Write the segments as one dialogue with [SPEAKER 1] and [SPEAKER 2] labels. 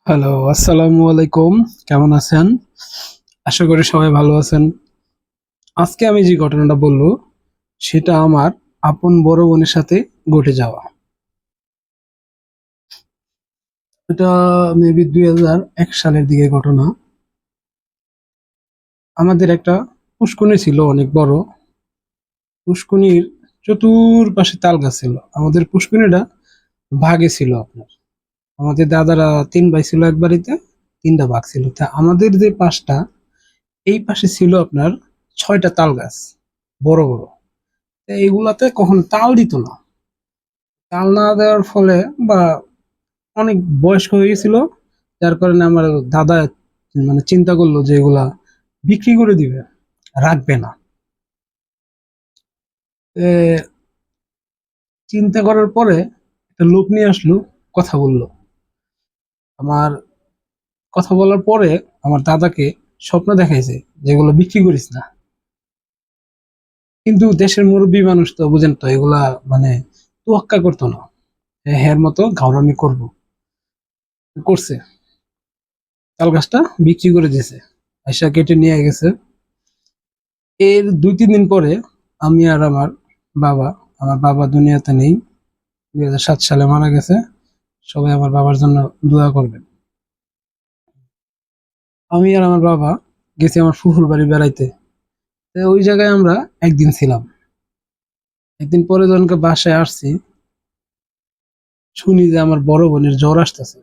[SPEAKER 1] Hello, আসসালামু আলাইকুম। কেমন আছেন? আশা করি সবাই ভালো আছেন। আজকে আমি যে ঘটনাটা বলবো, সেটা আমার আপন বড় বোনের সাথে ঘটে যাওয়া। এটা মেবি 2001 সালের দিকে ঘটনা। আমাদের একটা পুষ্কুনি ছিল অনেক বড়। পুষ্কুনির চতুর্পাশে তাল গাছ ছিল। আমাদের পুষ্কুনিটা ভাগে ছিল আপনার। আমাদের দাদারা 3 ভাই ছিল এক বাড়িতে, 3টা ভাগ ছিল। তা আমাদের যে পাশটা, এই পাশে ছিল আপনার 6টা তাল গাছ, বড় বড়। এইগুলাতে কখনো তাল দিত না। তাল না দেওয়ার ফলে বা অনেক বয়স্ক হয়ে গেছিল, যার কারণে আমার দাদা মানে চিন্তা করলো যে এগুলা বিক্রি করে দিবে, রাখবে না। এ, চিন্তা করার পরে একটা লোক নিয়ে আসলো, কথা বললো। আমার কথা বলার পরে আমার দাদাকে স্বপ্ন দেখাইছে যেগুলো বিক্রি করিস না। কিন্তু দেশের মুরব্বী মানুষ তো বুঝেন তো, এগুলা মানে তোয়াক্কা করতো না। হ্যাঁ মতো ঘাউরামি করছে, তাল গাছটা বিক্রি করে দিয়েছে, আয়সা কেটে নিয়ে গেছে। এর 2-3 দিন পরে আমি আর বাবা আমার বাবা দুনিয়াতে নেই, 2007 সালে মারা গেছে। সবাই আমার বাবার জন্য দোয়া করবেন। আমি আর আমার বাবা গেছি আমার ফুফুর বাড়ি বেড়াইতে। তো ওই জায়গায় আমরা একদিন ছিলাম। একদিন পরে যখন বাসায় আসছি, শুনি যে আমার বড় বোনের জ্বর আসতেছে।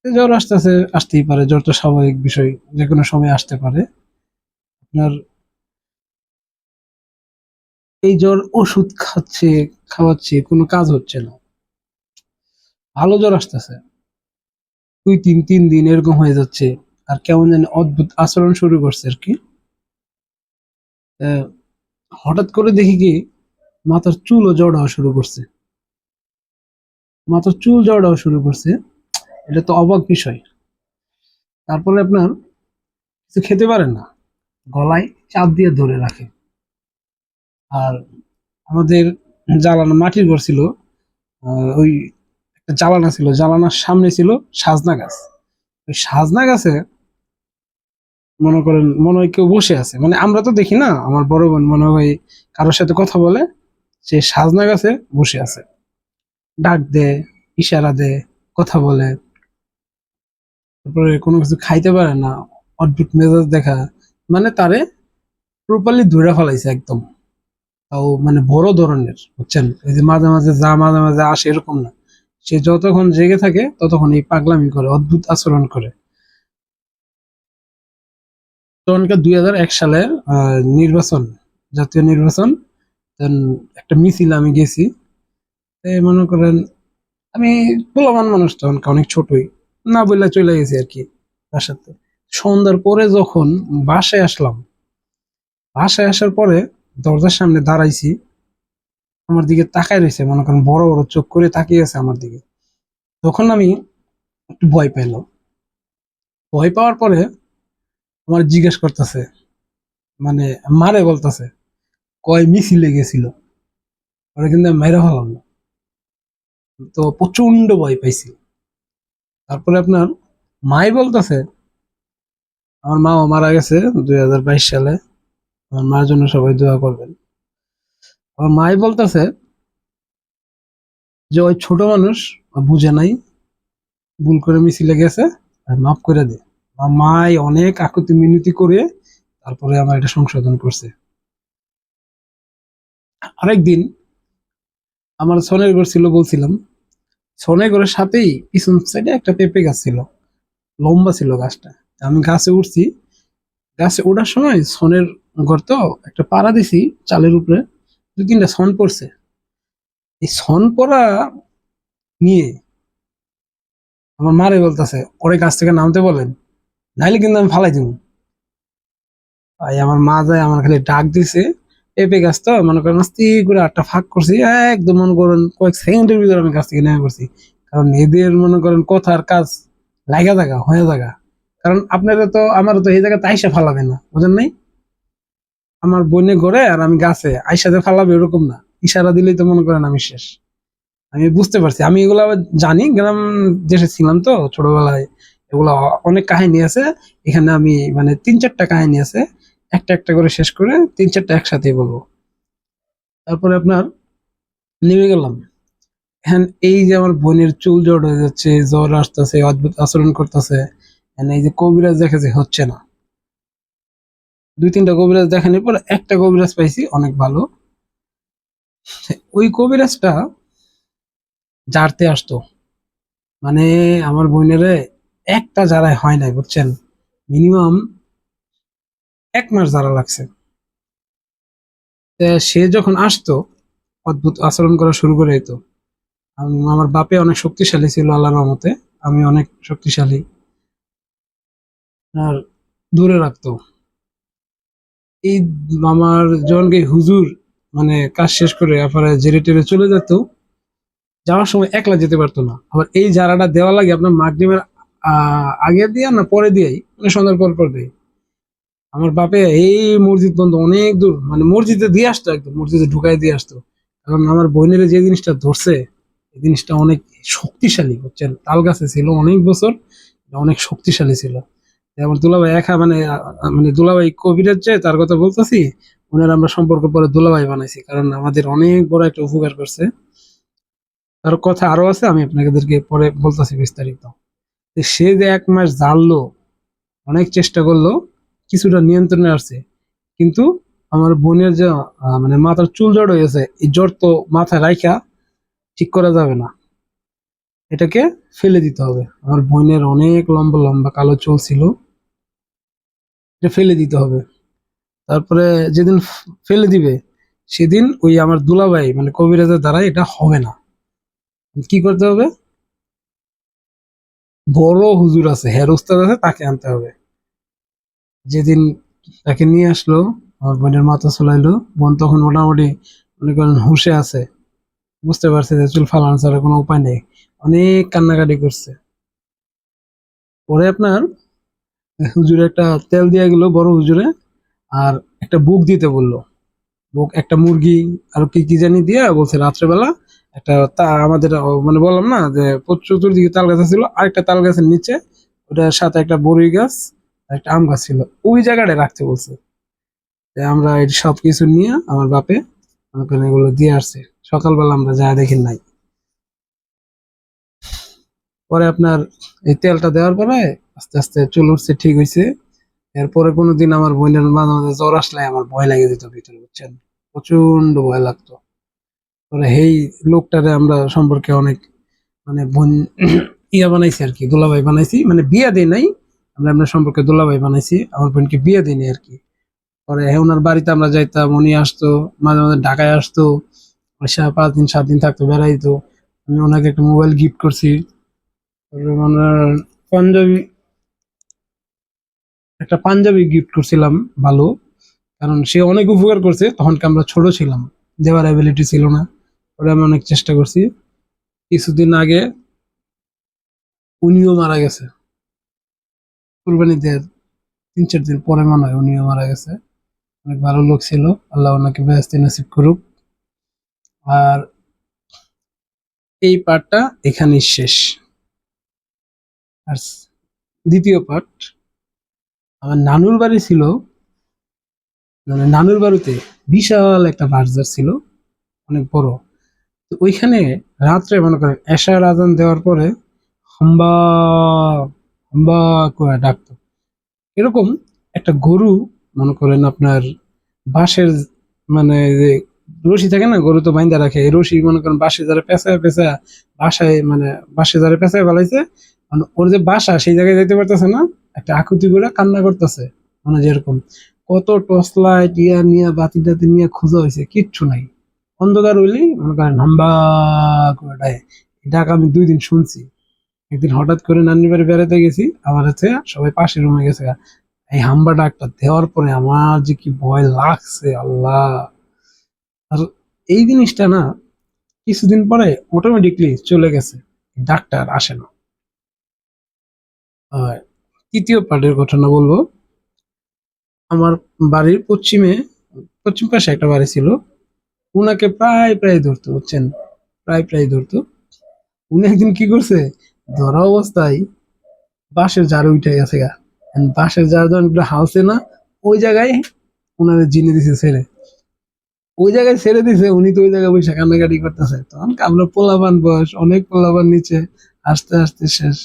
[SPEAKER 1] জ্বর আসতেছে, আসতেই পারে, জ্বর তো স্বাভাবিক বিষয়, যে কোনো সময় আসতে পারে। আপনার এই জ্বর ওষুধ খাওয়াচ্ছি, কোনো কাজ হচ্ছে না। ভালো জ্বর আসতেছে, 2-3 দিন এরকম হয়ে যাচ্ছে। আর কেমন জানি অদ্ভুত আচরণ শুরু করছে আর কি। আহ, হঠাৎ করে দেখি কি মাথার চুলও জড়াও শুরু করছে। মাথার চুল জড়াও শুরু করছে, এটা তো অবাক বিষয়। তারপরে আপনার কিছু খেতে পারেন না, গলায় চাপ দিয়ে ধরে রাখে। আর আমাদের জ্বালানো মাটির ঘর ছিল, ওই একটা জ্বালানা ছিল, জ্বালানার সামনে ছিল সাজনা গাছ। ওই সাজনা গাছে মনে করেন মনে হয় কেউ বসে আছে, মানে আমরা তো দেখি না, আমার বড় বোন মনে হয় কারোর সাথে কথা বলে, সে সাজনা গাছে বসে আছে, ডাক দেয়, ইশারা দেয়, কথা বলে। তারপরে কোনো কিছু খাইতে পারে না, অদ্ভুত মেজাজ দেখা। মানে তারে প্রপারলি ধরে ফেলাইছে একদম। তাও মানে বড় ধরনের, বুঝছেন, এই যে মাঝে মাঝে আসে এরকম না। সে যতক্ষণ জেগে থাকে ততক্ষণ এই পাগলামি করে, অদ্ভুত আচরণ করে। তখনকার 2001 সালের নির্বাচন, জাতীয় নির্বাচন। দেন একটা মিছিল আমি গেছি। মনে করেন আমি পোলাপান মানুষ, তখন অনেক ছোটই, না বললে চলে গেছি আর কি বাসাতে। সন্ধ্যার পরে যখন বাসায় আসলাম, বাসায় আসার পরে দরজার সামনে দাঁড়াইছি, আমার দিকে তাকায় রয়েছে, মনে করেন বড় বড় চোখ করে তাকিয়ে আছে আমার দিকে। তখন আমি একটু ভয় পেলাম। ভয় পাওয়ার পরে আমার জিজ্ঞেস করতেছে, মানে মারে বলতেছে, কয় মিছিলে গেছিল। ওরা কিন্তু আমি মাইরা হলাম না। তো প্রচন্ড ভয় পাইছি। তারপরে আপনার মাই বলতেছে, আমার মাও মারা গেছে 2022 সালে। আমার মার জন্য সবাই দোয়া করবেন। আমার মাই বলতেছে যে ওই ছোট মানুষ, ও বুঝে নাই, ভুল করে মিছিলে গেছে, আর মাফ করে দে। আমার মাই অনেক আকুতি মিনতি করে তারপরে আমার এটা সংশোধন করছে। আরেকদিন আমার সনের ঘর ছিল বলছিলাম, সনের ঘরের সাথেই পিছন সাইডে একটা পেঁপে গাছ ছিল, লম্বা ছিল গাছটা। আমি গাছে উঠছি, গাছে ওঠার সময় সনের ঘর তো, একটা পাড়া দিছি চালের উপরে, 2-3টা সন পড়ছে। এই সন পড়া নিয়ে আমার মারে বলতেছে, ওরে গাছ থেকে নামতে বলেন, নাইলে কিন্তু আমি ফালাই দিব। ভাই আমার মা যায় আমার খালি ডাক দিছে। পেঁপে গাছ তো মনে করেন আস্তে করে একটা ফাঁক করছি, একদম মনে করেন কয়েক সেকেন্ডের ভিতরে আমি গাছ থেকে নেমে পড়ছি। কারণ এদের মনে করেন কথার কাজ লাগা থাকা হয়ে থাকা। কারণ আপনারা তো আমারও তো এই জায়গাতে আইসা ফালাবে না, বুঝেন নাই। আমার বোনে ঘরে আর আমি গাছে আইসাতে ফালাবে এরকম না, ইশারা দিলেই তো মনে করেন আমি শেষ। আমি বুঝতে পারছি, আমি এগুলো আবার জানি, গ্রাম দেশে ছিলাম তো ছোটবেলায়। এগুলো অনেক কাহিনী আছে এখানে, আমি মানে 3-4টা কাহিনী আছে, একটা একটা করে শেষ করে 3-4টা একসাথে বলবো। তারপরে আপনার নেমে গেলাম। এখন এই যে আমার বোনের চুল জট হয়ে যাচ্ছে, জ্বর আসতেছে, অদ্ভুত আচরণ করতেছে, এই যে কবিরাজ দেখা যে হচ্ছে না, 2-3টা কবিরাজ দেখানোর পর একটা কবিরাজ পাইছি অনেক ভালো। ওই কবিরাজটা জারতে আসতো, মানে আমার বোনের একটা জারায় হয় নাই বুঝছেন, মিনিমাম 1 মাস জারা লাগছে। তা সে যখন আসতো অদ্ভুত আচরণ করা শুরু করে দিত। আমার বাপে অনেক শক্তিশালী ছিল আল্লাহর রহমতে, আমি অনেক শক্তিশালী, আর দূরে রাখতো। এই আমার যখন কি হুজুর মানে কাজ শেষ করে আপনার জেরে টেরে চলে যেত, যাওয়ার সময় একলা যেতে পারতো না। আবার এই জারাটা দেওয়া লাগে আপনার মাগরিবের আগে দিয়ে না পরে দিয়েই, মানে সন্ধ্যার পর পর দেয়। আমার বাপে এই মসজিদ বন্ধ অনেক দূর, মানে মসজিদে দিয়ে আসতো, একদম মসজিদে ঢুকাই দিয়ে আসতো। কারণ আমার বোনের যে জিনিসটা ধরছে, এই জিনিসটা অনেক শক্তিশালী বুঝছেন, তাল গাছে ছিল অনেক বছর, অনেক শক্তিশালী ছিল। যেমন দুলাভাই একা মানে মানে দুলাভাই কবিরের যে তার কথা বলতেছি, ওনার আমরা সম্পর্ক পরে দুলাভাই বানাইছি, কারণ আমাদের অনেক বড় একটা উপকার করছে। তার কথা আরো আছে, আমি আপনাদেরকে পরে বলতেছি বিস্তারিত। তো সে যে 1 মাস জানলো, অনেক চেষ্টা করলো, কিছুটা নিয়ন্ত্রণে আসছে, কিন্তু আমার বোনের যে মানে মাথার চুল জড় হয়েছে, এই জ্বর তো মাথায় রাইখা ঠিক করা যাবে না, এটাকে ফেলে দিতে হবে। আমার বোনের অনেক লম্বা লম্বা কালো চুল ছিল, এটা ফেলে দিতে হবে। তারপরে যেদিন ফেলে দিবে, সেদিন ওই আমার দুলাভাই মানে কবিরাজের দ্বারা এটা হবে না। কি করতে হবে, বড় হুজুর আছে, হের উস্তাদ আছে, তাকে আনতে হবে। যেদিন তাকে নিয়ে আসলো, আমার বোনের মাথা চুলাইলো, বোন তখন মোটামুটি মনে করেন হুঁশে আছে, বুঝতে পারছে যে চুল ফালানো ছাড়া কোনো উপায় নেই, অনেক কান্নাকাটি করছে। পরে আপনার হুজুরে একটা তেল দিয়ে গেল বড় হুজুরে, আর একটা বুক দিতে বললো, বুক, একটা মুরগি, আর কি কি জানি দিয়ে বলছে রাত্রেবেলা একটা তা আমাদের মানে বললাম না যে চতুর্দিকে তাল গাছ ছিল, আরেকটা তাল গাছের নিচে ওটার সাথে একটা বড়ই গাছ আর একটা আম গাছ ছিল, ওই জায়গাটায় রাখতে বলছে। যে আমরা এই সব কিছু নিয়ে আমার বাপে মনে করেন এগুলো দিয়ে আসছে, সকালবেলা আমরা যা দেখি নাই। পরে আপনার এই তেলটা দেওয়ার পরে আস্তে আস্তে চুল উঠছে, ঠিক হয়েছে। এরপরে কোনোদিন আমার বোনের মাঝে মাঝে জ্বর আসলে আমার ভয় লাগে যেত ভিতরে বুঝছেন, প্রচন্ড ভয় লাগতো। পরে এই লোকটারে আমরা সম্পর্কে অনেক মানে বোন ইয়া বানাইছি আর কি, দুলাভাই বানাইছি, মানে বিয়া দেই নাই, আমরা আপনার সম্পর্কে দুলাভাই বানাইছি, আমার বোনকে বিয়ে দিইনি আর কি। পরে ওনার বাড়িতে আমরা যাইতাম, উনি আসতো, মাঝে মাঝে ঢাকায় আসতো, 5 দিন 7 দিন থাকতো, বেড়াইতো। আমি ওনাকে একটা মোবাইল গিফট করছি, তারপরে ওনার পাঞ্জাবি, একটা পাঞ্জাবি গিফট করছিলাম ভালো, কারণ সে অনেক উপকার করছে, তখন আমরা ছোট ছিলাম, দেওয়ার অ্যাবিলিটি ছিল না। পরে আমি অনেক চেষ্টা করছি। কিছুদিন আগে উনিও মারা গেছে, কুরবানি দেওয়ার 3-4 দিন পরে মনে হয় উনিও মারা গেছে। অনেক ভালো লোক ছিল, আল্লাহ ওনাকে বেহেশতে নসিব করুক। আর এই পার্টটা এখানেই শেষ। আর দ্বিতীয় পার্ট, আমার নানুর বাড়ি ছিল, মানে নানুর বাড়িতে বিশাল একটা বার্জার ছিল, অনেক বড়। তো ওইখানে রাত্রে মনে করেন এশার আজান দেওয়ার পরে হাম্বা হাম্বা করে ডাকতো, এরকম একটা গরু, মনে করেন আপনার বাঁশের মানে যে রশি থাকে না, গরু তো বাইন্দা রাখে, এই রশি মনে করেন বাঁশে যারা পেঁচায় পেঁচায় বাসায় মানে বাঁশে যারা পেঁচায় ফেলাইছে, মানে ওর যে বাসা সেই জায়গায় যেতে পারতেছে না, একটা আকুতি করে কান্না করতেছে, মানে যেরকম কত টর্চ লাইট ইয়া নিয়ে বাতি টাতি নিয়ে খোঁজা হয়েছে, কিচ্ছু নাই, অন্ধকার হইলেই মনে করেন হাম্বা করে ডাকে। এই ডাক আমি 2 দিন শুনছি। একদিন হঠাৎ করে নান্নি বাড়ি বেড়াতে গেছি, আমার হচ্ছে সবাই পাশের রুমে গেছে, এই হাম্বা ডাকটা দেওয়ার পরে আমার যে কি ভয় লাগছে আল্লাহ। আর এই জিনিসটা না কিছুদিন পরে অটোমেটিকলি চলে গেছে, ডাকটা আর আসে না। আর তৃতীয় পার্টের ঘটনা বলবো, আমার বাড়ির পশ্চিমে, পশ্চিম পাশে একটা বাড়ি ছিল, উনাকে প্রায় প্রায় ধরতো বুঝছেন, প্রায় প্রায় ধরতো। উনি একদিন কি করছে, ধরা অবস্থায় বাঁশের ঝাড় উঠে গেছে গা। বাঁশের ঝাড় যখন একটু হালছে না, ওই জায়গায় উনাদের জিনে দিছে ছেড়ে। ওই জায়গায় ছেড়ে দিছে, উনি তো ওই জায়গায় বসে কান্নাকাটি করতেছে। তখন আমরা পোলাপান বয়স, অনেক পোলাপান নিচে, আস্তে আস্তে শেষ।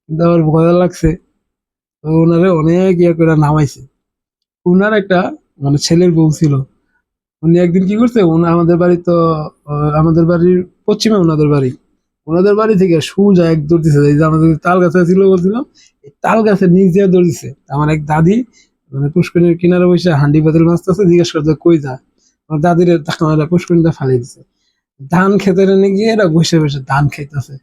[SPEAKER 1] কিন্তু আমার ভয় লাগছে, তো ওনারে অনেক ইয়ে করে নামাইছে। উনার একটা মানে ছেলের বউ ছিল। উনি একদিন কি করছে, আমাদের বাড়ি তো আমাদের বাড়ির পশ্চিমে ওনাদের বাড়ি। ওনাদের বাড়ি থেকে সোজা এক দৌড় দিছে, এই যে আমাদের তাল গাছ ছিল বলছিলাম, এই তাল গাছের নিচ দিয়ে দৌড় দিছে। আমার এক দাদি মানে পুষ্করিণীর কিনারে বসে হান্ডি পাতিল মাছতেছে, জিজ্ঞেস করছে কই যা। আমার দাদির পুষ্করিণীতে ফালি দিছে। ধান খেতে এনে গিয়ে এরা বসে বসে ধান খাইতেছে।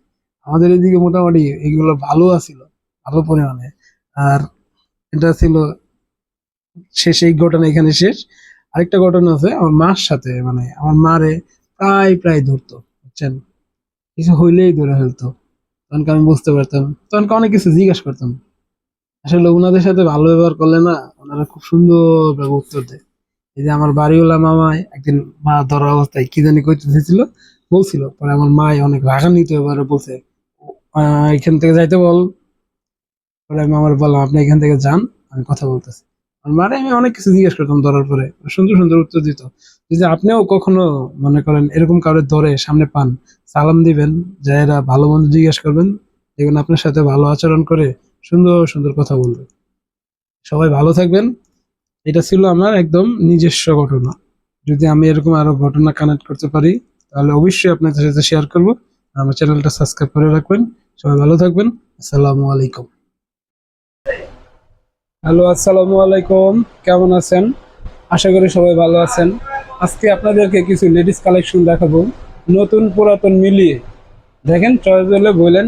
[SPEAKER 1] আমাদের এদিকে মোটামুটি এগুলো ভালো আছিল, ভালো পরিমাণে। আর এটা ছিল শেষ, এই ঘটনা এখানে শেষ। আরেকটা ঘটনা আছে আমার মার সাথে, মানে আমার মারে প্রায় প্রায় ধরতো, বুঝছেন, কিছু হইলেই ধরে ফেলতো। তখন আমি বুঝতে পারতাম, তখন অনেক কিছু জিজ্ঞেস করতাম। আসলে ওনাদের সাথে ভালো ব্যবহার করলে না, ওনারা খুব সুন্দর উত্তর দেয়। এই যে আমার বাড়িওয়ালা মামায় একদিন মা ধরা অবস্থায় কি জানি কইতে চেয়েছিল, বলছিল, পরে আমার মায় অনেক রাগান্বিত এবারে বলছে, এখান থেকে যাইতে বল। পরে আমি আমার বললাম আপনি এখান থেকে যান, আমি কথা বলতেছি। আর মারে আমি অনেক কিছু জিজ্ঞেস করতাম ধরার পরে, সুন্দর সুন্দর উত্তর দিত। যে আপনিও কখনো মনে করেন এরকম কারো ধরে সামনে পান, সালাম দিবেন, যে এরা ভালো মন্দ জিজ্ঞেস করবেন, দেখবেন আপনার সাথে ভালো আচরণ করে, সুন্দর সুন্দর কথা বলবে। সবাই ভালো থাকবেন। এটা ছিল আমার একদম নিজস্ব ঘটনা। যদি আমি এরকম আরো ঘটনা কানেক্ট করতে পারি, তাহলে অবশ্যই আপনাদের সাথে শেয়ার করবো। আমার চ্যানেলটা সাবস্ক্রাইব করে রাখবেন। সবাই ভালো থাকবেন। আসসালামু আলাইকুম। হ্যালো, আসসালামু আলাইকুম। কেমন আছেন? আশা করি সবাই ভালো আছেন। আজকে আপনাদেরকে কিছু লেডিস কালেকশন দেখাবো, নতুন পুরাতন মিলিয়ে। দেখেন, চয়েস হলে বললেন,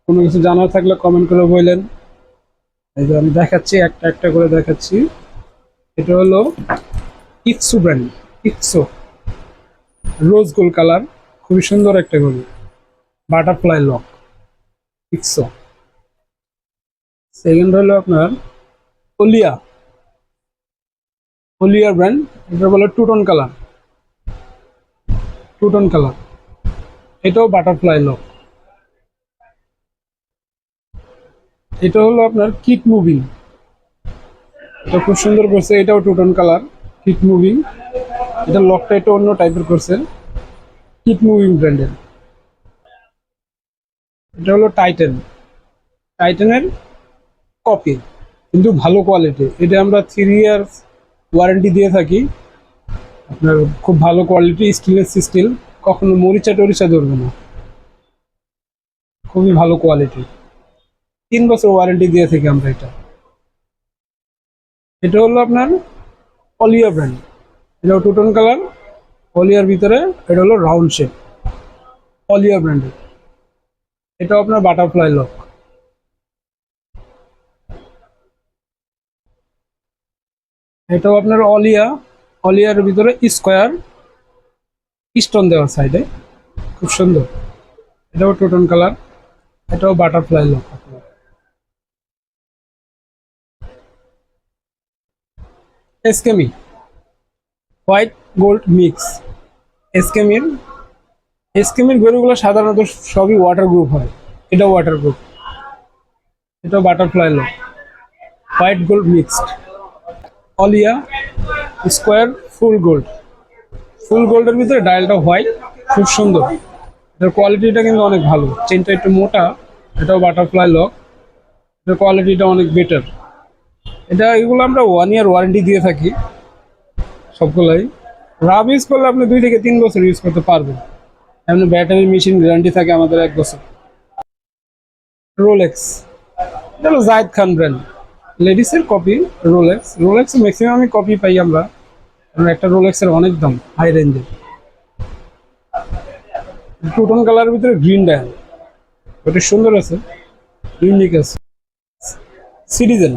[SPEAKER 1] কোনো কিছু জানার থাকলে কমেন্ট করে বললেন। এই যে আমি দেখাচ্ছি, একটা একটা করে দেখাচ্ছি। এটা হলো ইৎসু ব্র্যান্ড, ইৎসু রোজ গোল্ড কালার, খুবই সুন্দর একটা গরু, বাটারফ্লাই লক, ইৎসু। সেকেন্ড হলো আপনার ওলিয়া, ওলিয়া ব্র্যান্ড, এটা বলে টুটন কালার, টুটন কালার, এটাও বাটারফ্লাই লক। এটা হলো আপনার কিট মুভিং, এটা খুব সুন্দর করছে, এটাও টুটন কালার, কিট মুভিং। এটা লকটা একটু অন্য টাইপের করছে, কিট মুভিং ব্র্যান্ডের। এটা হলো টাইটেন, টাইটেনের কপি, কিন্তু ভালো কোয়ালিটি। এটা আমরা 3 ইয়ার্স ওয়ারেন্টি দিয়ে থাকি। আপনার খুব ভালো কোয়ালিটি, স্টেনলেস স্টিল, কখনো মরিচা টরিচা ধরবে না, খুবই ভালো কোয়ালিটি। 3 বছর ওয়ারেন্টি দিয়ে থাকি আমরা এটা। এটা হলো আপনার অলিয়া ব্র্যান্ড, এটাও টুটন কালার, অলিয়ার ভিতরে। এটা হলো রাউন্ড শেপ, অলিয়া ব্র্যান্ডের। এটাও আপনার বাটারফ্লাই লক। এটাও আপনার অলিয়া, অলিয়ার ভিতরে স্কোয়ার স্টোন দেওয়া সাইডে, খুব সুন্দর। এটাও টুটন কালার, এটাও বাটারফ্লাই লক। এসকেমি হোয়াইট গোল্ড মিক্স, এসকেমির, এসকেমির গরুগুলো সাধারণত সবই ওয়াটার গ্রুপ হয়, এটাও ওয়াটার গ্রুপ। এটাও butterfly lock, white gold mixed. অলিয়া স্কোয়ার ফুল গোল্ড, ফুল গোল্ডের ভিতরে ডায়ালটা হোয়াইট, খুব সুন্দর। এটার কোয়ালিটিটা কিন্তু অনেক ভালো, চেনটা একটু মোটা। এটাও বাটারফ্লাই লক, এটার কোয়ালিটিটা অনেক বেটার। এটা এগুলো আমরা 1 ইয়ার ওয়ারেন্টি দিয়ে থাকি সবগুলাই। রাব ইউজ করলে আপনি 2 থেকে 3 বছর ইউজ করতে পারবেন। এমনি ব্যাটারি মেশিন গ্যারান্টি থাকে আমাদের 1 বছর। রোলেক্স, এটা হলো Zayed Khan brand, লেডিসের copy. Rolex, Rolex ম্যাক্সিমামই কপি পাই আমরা, কারণ একটা রোলেক্সের অনেক দাম, হাই রেঞ্জের। টুটন কালারের ভিতরে গ্রিন ডায়াল, ওটা সুন্দর আছে, ইউনিক আছে। সিটিজেন,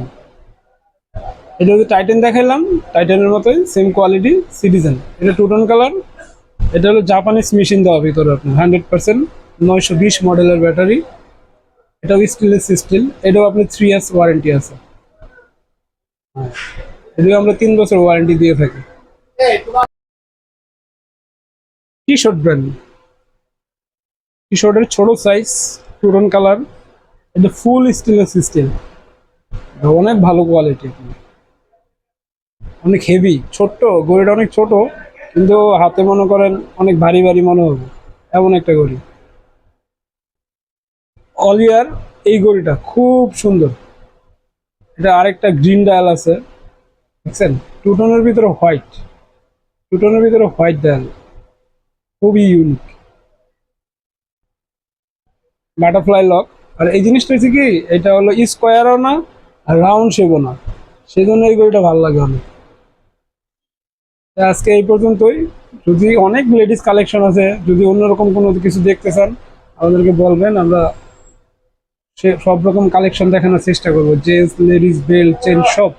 [SPEAKER 1] এটা যদি টাইটেন দেখাইলাম, টাইটেনের মতোই সেম কোয়ালিটি, সিটিজেন। এটা টুটন কালার, এটা হলো জাপানিজ মেশিন দেওয়া ভিতরে আপনার 100%, 920 মডেলের ব্যাটারি। এটাও স্টেনলেস স্টিল, এটাও আপনার 3 ইয়ার্স ওয়ারেন্টি আছে। হ্যাঁ, এটাও আমরা 3 বছর ওয়ারেন্টি দিয়ে থাকি। টি শার্ট ব্র্যান্ড, টি শার্টের ছোট সাইজ, টুরন কালার, এটা ফুল স্টেনলেস স্টিল, অনেক ভালো কোয়ালিটি, অনেক হেভি, ছোট্ট ঘড়িটা অনেক ছোট, কিন্তু হাতে মনে করেন অনেক ভারী ভারী মনে হবে, এমন একটা ঘড়ি। অল ইয়ার এই ঘড়িটা খুব সুন্দর। এটা আরেকটা গ্রিন ডায়াল আছে, দেখছেন? টুটনের ভিতরে হোয়াইট, টুটনের ভিতরে হোয়াইট ডায়াল, খুবই ইউনিক। Butterfly lock. আর এই জিনিসটা হচ্ছে কি, এটা হলো স্কোয়ারও না আর রাউন্ড শেপও না, সেই জন্য এই ঘড়িটা ভালো লাগে অনেক। আজকে এই পর্যন্তই। যদি অনেক লেডিস কালেকশন আছে, যদি অন্যরকম কোনো কিছু দেখতে চান আমাদেরকে বলবেন, আমরা সে সব রকম কালেকশন দেখানোর চেষ্টা করবো, জেন্টস লেডিস বেল্ট চেন সব।